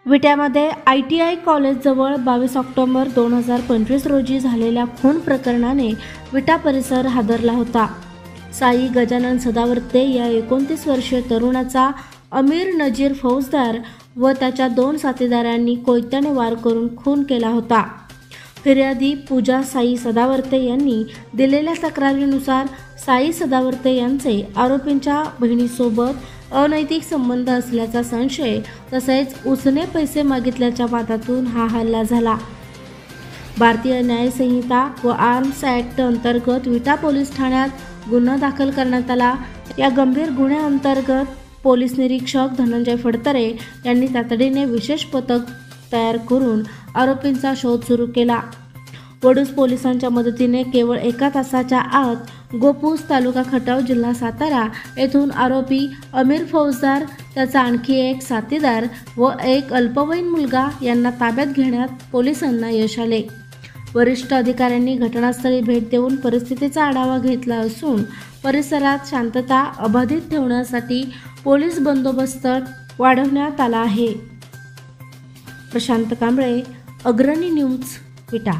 विट्यामध्ये ITI कॉलेजजवळ 22 October 2025 रोजी झालेल्या खून प्रकरणाने विटा परिसर हादरला होता. साई गजानन सदावर्ते या 29 वर्षीय तरुणाचा अमीर नजीर फौजदार व त्याच्या 2 साथीदारांनी कोयत्याने वार करून खून केला होता. फिर्यादी पूजा साई सदावर्ते यांनी दिलेल्या तक्रारीनुसार साई सदावर्ते यांचे आरोपींच्या बहिणीसोबत अनैतिक संबंध असल्याचा संशय तसेच उसने पैसे मागितल्याच्या वादातून हा हल्ला झाला. भारतीय न्याय संहिता व आर्म्स ॲक्ट अंतर्गत विटा पोलीस ठाण्यात गुन्हा दाखल करण्यात आला. या गंभीर गुन्ह्याअंतर्गत पोलीस निरीक्षक धनंजय फडतरे यांनी तातडीने विशेष पथक तयार करून आरोपींचा शोध सुरू केला. वडूज पोलिसांच्या मदतीने केवळ 1 तासाच्या आत गोपूस तालुका खटाव जिल्हा सातारा येथून आरोपी अमीर फौजदार, त्याचा आणखी एक साथीदार व एक अल्पवयीन मुलगा यांना ताब्यात घेण्यात पोलिसांना यश आले. वरिष्ठ अधिकाऱ्यांनी घटनास्थळी भेट देऊन परिस्थितीचा आढावा घेतला असून परिसरात शांतता अबाधित ठेवण्यासाठी पोलीस बंदोबस्त वाढवण्यात आला आहे. प्रशांत कांबळे, अग्रणी न्यूज, विटा.